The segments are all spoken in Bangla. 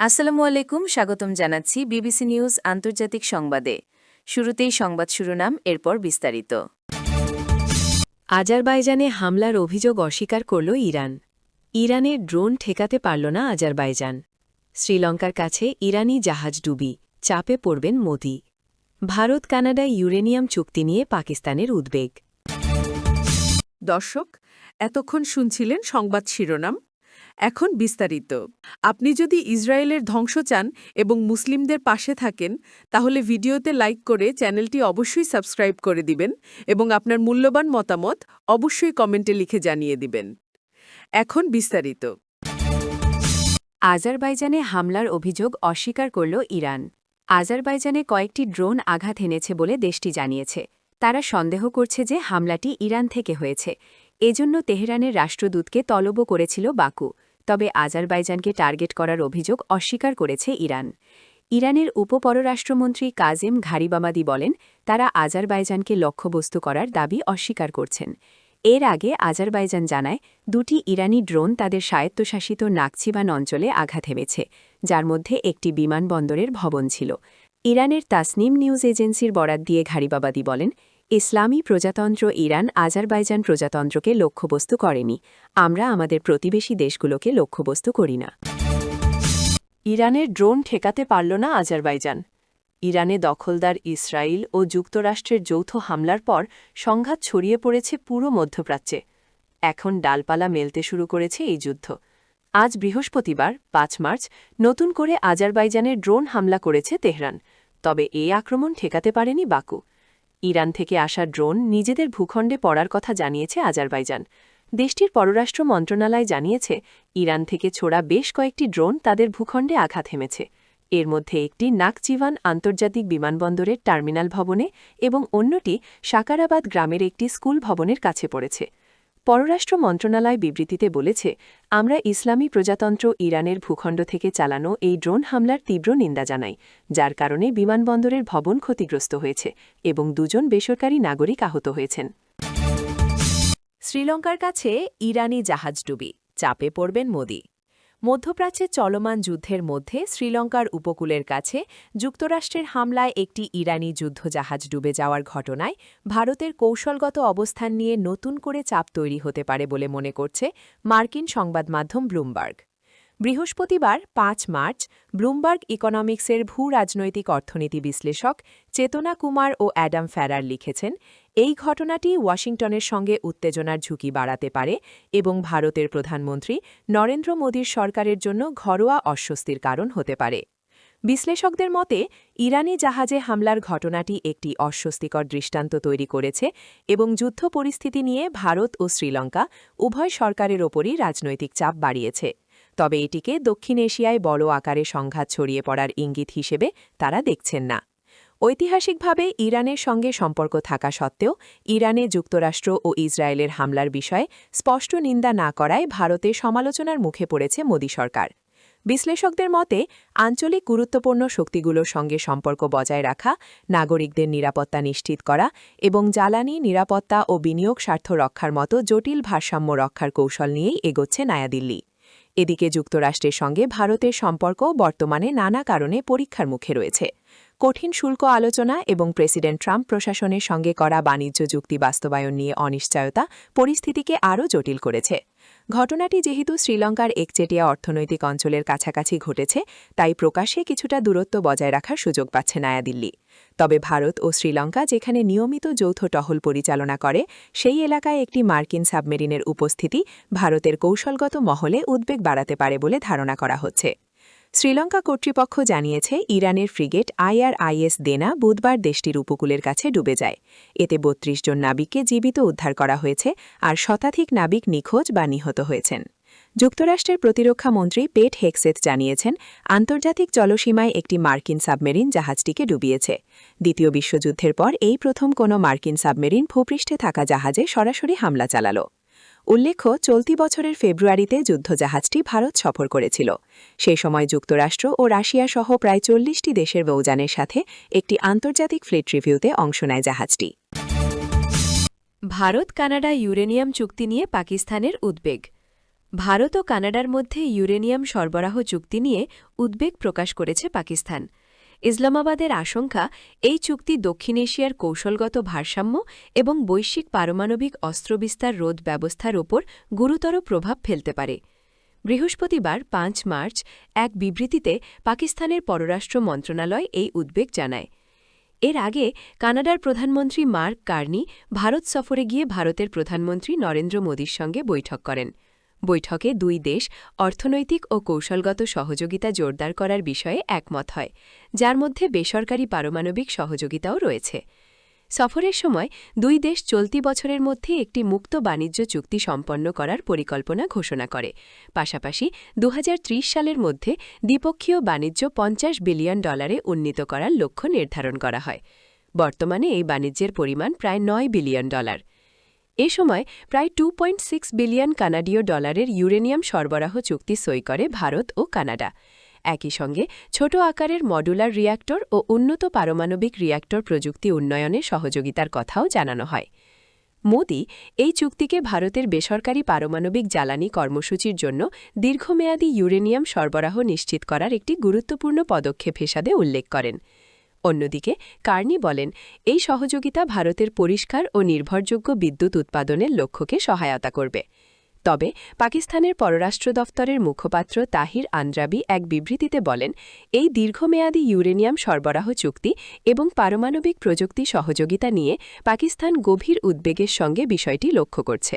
আসসালামু আলাইকুম, স্বাগতম জানাচ্ছি বিবিসি নিউজ আন্তর্জাতিক সংবাদে। শুরুতেই সংবাদ শিরোনাম, এরপর বিস্তারিত। আজারবাইজানে হামলার অভিযোগ অস্বীকার করল ইরান। ইরানের ড্রোন ঠেকাতে পারল না আজারবাইজান। শ্রীলঙ্কার কাছে ইরানি জাহাজ ডুবি, চাপে পড়বেন মোদি। ভারত কানাডা ইউরেনিয়াম চুক্তি নিয়ে পাকিস্তানের উদ্বেগ। দর্শক, এতক্ষণ শুনছিলেন সংবাদ শিরোনাম। এখন বিস্তারিত। আপনি যদি ইসরায়েলের ধ্বংস চান এবং মুসলিমদের পাশে থাকেন, তাহলে ভিডিওতে লাইক করে চ্যানেলটি অবশ্যই সাবস্ক্রাইব করে দিবেন এবং আপনার মূল্যবান মতামত অবশ্যই কমেন্টে লিখে জানিয়ে দিবেন। এখন বিস্তারিত। আজারবাইজানে হামলার অভিযোগ অস্বীকার করল ইরান। আজারবাইজানে কয়েকটি ড্রোন আঘাত এনেছে বলে দেশটি জানিয়েছে। তারা সন্দেহ করছে যে হামলাটি ইরান থেকে হয়েছে। এজন্য তেহরানের রাষ্ট্রদূতকে তলব করেছিল বাকু। তবে আজারবাইজানকে টার্গেট করার অভিযোগ অস্বীকার করেছে ইরান। ইরানের উপপররাষ্ট্রমন্ত্রী কাজেম ঘারিবামাদি বলেন, তারা আজারবাইজানকে লক্ষ্যবস্তু করার দাবি অস্বীকার করছেন। এর আগে আজারবাইজান জানায়, দুটি ইরানি ড্রোন তাদের স্বায়ত্তশাসিত নাকচিবান অঞ্চলে আঘাত হেমেছে, যার মধ্যে একটি বিমানবন্দরের ভবন ছিল। ইরানের তাসনিম নিউজ এজেন্সির বরাত দিয়ে ঘারিবাবাদি বলেন, ইসলামী প্রজাতন্ত্র ইরান আজারবাইজান প্রজাতন্ত্রকে লক্ষ্যবস্তু করেনি। আমরা আমাদের প্রতিবেশী দেশগুলোকে লক্ষ্যবস্তু করি না। ইরানের ড্রোন ঠেকাতে পারল না আজারবাইজান। ইরানে দখলদার ইসরায়েল ও যুক্তরাষ্ট্রের যৌথ হামলার পর সংঘাত ছড়িয়ে পড়েছে পুরো মধ্যপ্রাচ্যে। এখন ডালপালা মেলতে শুরু করেছে এই যুদ্ধ। আজ বৃহস্পতিবার ৫ মার্চ নতুন করে আজারবাইজানের ড্রোন হামলা করেছে তেহরান। তবে এই আক্রমণ ঠেকাতে পারেনি বাকু। ইরান থেকে আসা ড্রোন নিজেদের ভূখণ্ডে পড়ার কথা জানিয়েছে আজারবাইজান। দেশটির পররাষ্ট্র মন্ত্রণালয় জানিয়েছে, ইরান থেকে ছোড়া বেশ কয়েকটি ড্রোন তাদের ভূখণ্ডে আঘাত হেমেছে। এর মধ্যে একটি নাকচিভান আন্তর্জাতিক বিমানবন্দরের টার্মিনাল ভবনে এবং অন্যটি সাকারাবাদ গ্রামের একটি স্কুল ভবনের কাছে পড়েছে। পররাষ্ট্র মন্ত্রণালয় বিবৃতিতে বলেছে, আমরা ইসলামী প্রজাতন্ত্র ইরানের ভূখণ্ড থেকে চালানো এই ড্রোন হামলার তীব্র নিন্দা জানাই, যার কারণে বিমানবন্দরের ভবন ক্ষতিগ্রস্ত হয়েছে এবং দুজন বেসরকারি নাগরিক আহত হয়েছেন। শ্রীলঙ্কার কাছে ইরানি জাহাজ ডুবি, চাপে পড়বেন মোদি। মধ্যপ্রাচ্যে চলমান যুদ্ধের মধ্যে শ্রীলঙ্কার উপকূলের কাছে যুক্তরাষ্ট্রের হামলায় একটি ইরানি যুদ্ধজাহাজ ডুবে যাওয়ার ঘটনায় ভারতের কৌশলগত অবস্থান নিয়ে নতুন করে চাপ তৈরি হতে পারে বলে মনে করছে মার্কিন সংবাদমাধ্যম ব্লুমবার্গ। বৃহস্পতিবার ৫ মার্চ ব্লুমবার্গ ইকোনমিক্সের ভূ-রাজনৈতিক অর্থনীতি বিশ্লেষক চেতনা কুমার ও অ্যাডাম ফ্যারার লিখেছেন, এই ঘটনাটি ওয়াশিংটনের সঙ্গে উত্তেজনার ঝুঁকি বাড়াতে পারে এবং ভারতের প্রধানমন্ত্রী নরেন্দ্র মোদীর সরকারের জন্য ঘরোয়া অস্বস্তির কারণ হতে পারে। বিশ্লেষকদের মতে, ইরানি জাহাজে হামলার ঘটনাটি একটি অস্বস্তিকর দৃষ্টান্ত তৈরি করেছে এবং যুদ্ধ পরিস্থিতি নিয়ে ভারত ও শ্রীলঙ্কা উভয় সরকারের ওপরই রাজনৈতিক চাপ বাড়িয়েছে। তবে এটিকে দক্ষিণ এশিয়ায় বড় আকারে সংঘাত ছড়িয়ে পড়ার ইঙ্গিত হিসেবে তারা দেখছেন না। ঐতিহাসিকভাবে ইরানের সঙ্গে সম্পর্ক থাকা সত্ত্বেও ইরানে যুক্তরাষ্ট্র ও ইসরায়েলের হামলার বিষয়ে স্পষ্ট নিন্দা না করায় ভারতে সমালোচনার মুখে পড়েছে মোদী সরকার। বিশ্লেষকদের মতে, আঞ্চলিক গুরুত্বপূর্ণ শক্তিগুলোর সঙ্গে সম্পর্ক বজায় রাখা, নাগরিকদের নিরাপত্তা নিশ্চিত করা এবং জ্বালানি নিরাপত্তা ও বিনিয়োগ স্বার্থ রক্ষার মতো জটিল ভারসাম্য রক্ষার কৌশল নিয়েই এগোচ্ছে নয়াদিল্লি। এদিকে যুক্তরাষ্ট্রের সঙ্গে ভারতের সম্পর্ক বর্তমানে নানা কারণে পরীক্ষার মুখে রয়েছে। কঠিন শুল্ক আলোচনা এবং প্রেসিডেন্ট ট্রাম্প প্রশাসনের সঙ্গে করা বাণিজ্য চুক্তি বাস্তবায়ন নিয়ে অনিশ্চয়তা পরিস্থিতিকে আরও জটিল করেছে। ঘটনাটি যেহেতু শ্রীলঙ্কার একচেটিয়া অর্থনৈতিক অঞ্চলের কাছাকাছি ঘটেছে, তাই প্রকাশ্যে কিছুটা দূরত্ব বজায় রাখার সুযোগ পাচ্ছে নয়াদিল্লি। তবে ভারত ও শ্রীলঙ্কা যেখানে নিয়মিত যৌথ টহল পরিচালনা করে, সেই এলাকায় একটি মার্কিন সাবমেরিনের উপস্থিতি ভারতের কৌশলগত মহলে উদ্বেগ বাড়াতে পারে বলে ধারণা করা হচ্ছে। শ্রীলঙ্কা কর্তৃপক্ষ জানিয়েছে, ইরানের ফ্রিগেট IRIS দেনা বুধবার দেশটির উপকূলের কাছে ডুবে যায়। এতে ৩২ জন নাবিককে জীবিত উদ্ধার করা হয়েছে আর শতাধিক নাবিক নিখোঁজ বা নিহত হয়েছেন। যুক্তরাষ্ট্রের প্রতিরক্ষা মন্ত্রী পেট হেগসেথ জানিয়েছেন, আন্তর্জাতিক জলসীমায় একটি মার্কিন সাবমেরিন জাহাজটিকে ডুবিয়েছে। দ্বিতীয় বিশ্বযুদ্ধের পর এই প্রথম কোনো মার্কিন সাবমেরিন ভূপৃষ্ঠে থাকা জাহাজে সরাসরি হামলা চালাল। উল্লেখ্য, চলতি বছরের ফেব্রুয়ারিতে যুদ্ধজাহাজটি ভারত সফর করেছিল। সেই সময় যুক্তরাষ্ট্র ও রাশিয়া সহ প্রায় ৪০টি দেশের নৌযানের সাথে একটি আন্তর্জাতিক ফ্লিট রিভিউতে অংশ নেয় জাহাজটি। ভারত কানাডা ইউরেনিয়াম চুক্তি নিয়ে পাকিস্তানের উদ্বেগ। ভারত ও কানাডার মধ্যে ইউরেনিয়াম সরবরাহ চুক্তি নিয়ে উদ্বেগ প্রকাশ করেছে পাকিস্তান। ইসলামাবাদের আশঙ্কা, এই চুক্তি দক্ষিণ এশিয়ার কৌশলগত ভারসাম্য এবং বৈশ্বিক পারমাণবিক অস্ত্রবিস্তার রোধ ব্যবস্থার ওপর গুরুতর প্রভাব ফেলতে পারে। বৃহস্পতিবার ৫ মার্চ এক বিবৃতিতে পাকিস্তানের পররাষ্ট্র মন্ত্রণালয় এই উদ্বেগ জানায়। এর আগে কানাডার প্রধানমন্ত্রী মার্ক কার্নি ভারত সফরে গিয়ে ভারতের প্রধানমন্ত্রী নরেন্দ্র মোদীর সঙ্গে বৈঠক করেন। বৈঠকে দুই দেশ অর্থনৈতিক ও কৌশলগত সহযোগিতা জোরদার করার বিষয়ে একমত হয়, যার মধ্যে বেসরকারি পারমাণবিক সহযোগিতাও রয়েছে। সফরের সময় দুই দেশ চলতি বছরের মধ্যে একটি মুক্ত বাণিজ্য চুক্তি সম্পন্ন করার পরিকল্পনা ঘোষণা করে। পাশাপাশি ২০৩০ সালের মধ্যে দ্বিপক্ষীয় বাণিজ্য $৫০ বিলিয়ন উন্নীত করার লক্ষ্য নির্ধারণ করা হয়। বর্তমানে এই বাণিজ্যের পরিমাণ প্রায় $৯ বিলিয়ন। এ সময় প্রায় $2.6 বিলিয়ন কানাডীয় ডলারের ইউরেনিয়াম সরবরাহ চুক্তি সই করে ভারত ও কানাডা। একই সঙ্গে ছোট আকারের মডুলার রিয়্যাক্টর ও উন্নত পারমাণবিক রিয়্যাক্টর প্রযুক্তি উন্নয়নে সহযোগিতার কথাও জানানো হয়। মোদি এই চুক্তিকে ভারতের বেসরকারি পারমাণবিক জ্বালানি কর্মসূচির জন্য দীর্ঘমেয়াদী ইউরেনিয়াম সরবরাহ নিশ্চিত করার একটি গুরুত্বপূর্ণ পদক্ষেপ হিসাবে উল্লেখ করেন। অন্যদিকে কার্নি বলেন, এই সহযোগিতা ভারতের পরিষ্কার ও নির্ভরযোগ্য বিদ্যুৎ উৎপাদনের লক্ষ্যকে সহায়তা করবে। তবে পাকিস্তানের পররাষ্ট্র দফতরের মুখপাত্র তাহির আন্দ্রাবি এক বিবৃতিতে বলেন, এই দীর্ঘমেয়াদী ইউরেনিয়াম সরবরাহ চুক্তি এবং পারমাণবিক প্রযুক্তি সহযোগিতা নিয়ে পাকিস্তান গভীর উদ্বেগের সঙ্গে বিষয়টি লক্ষ্য করছে।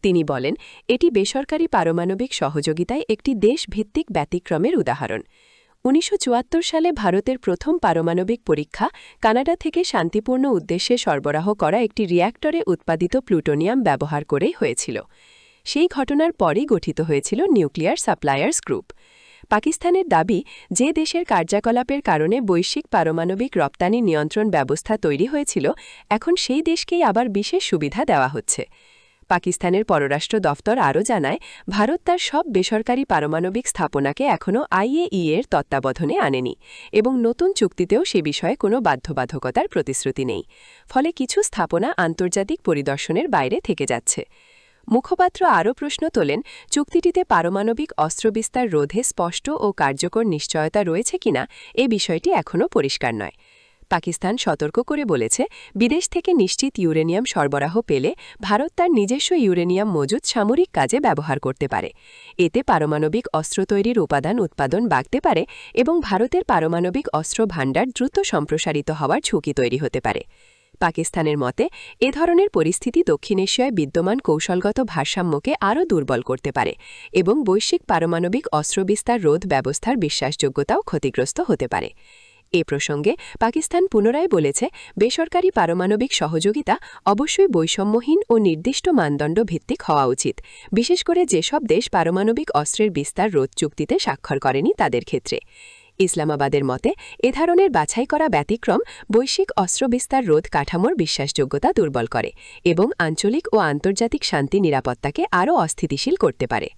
তিনি বলেন, এটি বেসরকারি পারমাণবিক সহযোগিতায় একটি দেশভিত্তিক ব্যতিক্রমের উদাহরণ। ১৯৭৪ সালে ভারতের প্রথম পারমাণবিক পরীক্ষা কানাডা থেকে শান্তিপূর্ণ উদ্দেশ্যে সরবরাহ করা একটি রিয়্যাক্টরে উৎপাদিত প্লুটোনিয়াম ব্যবহার করেই হয়েছিল। সেই ঘটনার পরই গঠিত হয়েছিল নিউক্লিয়ার সাপ্লায়ার্স গ্রুপ। পাকিস্তানের দাবি, যে দেশের কার্যকলাপের কারণে বৈশ্বিক পারমাণবিক রপ্তানি নিয়ন্ত্রণ ব্যবস্থা তৈরি হয়েছিল, এখন সেই দেশকেই আবার বিশেষ সুবিধা দেওয়া হচ্ছে। পাকিস্তানের পররাষ্ট্র দফতর আরও জানায়, ভারত তার সব বেসরকারি পারমাণবিক স্থাপনাকে এখনও IAEA-এর তত্ত্বাবধানে আনেনি এবং নতুন চুক্তিতেও সে বিষয়ে কোনো বাধ্যবাধকতার প্রতিশ্রুতি নেই। ফলে কিছু স্থাপনা আন্তর্জাতিক পরিদর্শনের বাইরে থেকে যাচ্ছে। মুখপাত্র আরও প্রশ্ন তোলেন, চুক্তিটিতে পারমাণবিক অস্ত্রবিস্তার রোধে স্পষ্ট ও কার্যকর নিশ্চয়তা রয়েছে কিনা এ বিষয়টি এখনও পরিষ্কার নয়। পাকিস্তান সতর্ক করে বলেছে, বিদেশ থেকে নিশ্চিত ইউরেনিয়াম সরবরাহ পেলে ভারত তার নিজস্ব ইউরেনিয়াম মজুদ সামরিক কাজে ব্যবহার করতে পারে। এতে পারমাণবিক অস্ত্র তৈরির উৎপাদন বাড়তে পারে এবং ভারতের পারমাণবিক অস্ত্র ভাণ্ডার দ্রুত সম্প্রসারিত হওয়ার ঝুঁকি তৈরি হতে পারে। পাকিস্তানের মতে, এ ধরনের পরিস্থিতি দক্ষিণ এশিয়ায় বিদ্যমান কৌশলগত ভারসাম্যকে আরও দুর্বল করতে পারে এবং বৈশ্বিক পারমাণবিক অস্ত্রবিস্তার রোধ ব্যবস্থার বিশ্বাসযোগ্যতাও ক্ষতিগ্রস্ত হতে পারে। এ প্রসঙ্গে পাকিস্তান পুনরায় বলেছে, বেসরকারি পারমাণবিক সহযোগিতা অবশ্যই বৈষম্যহীন ও নির্দিষ্ট মানদণ্ড ভিত্তিক হওয়া উচিত, বিশেষ করে যেসব দেশ পারমাণবিক অস্ত্রের বিস্তার রোধ চুক্তিতে স্বাক্ষর করেনি তাদের ক্ষেত্রে। ইসলামাবাদের মতে, এ ধরনের বাছাই করা ব্যতিক্রম বৈশ্বিক অস্ত্রবিস্তার রোধ কাঠামোর বিশ্বাসযোগ্যতা দুর্বল করে এবং আঞ্চলিক ও আন্তর্জাতিক শান্তি নিরাপত্তাকে আরও অস্থিতিশীল করতে পারে।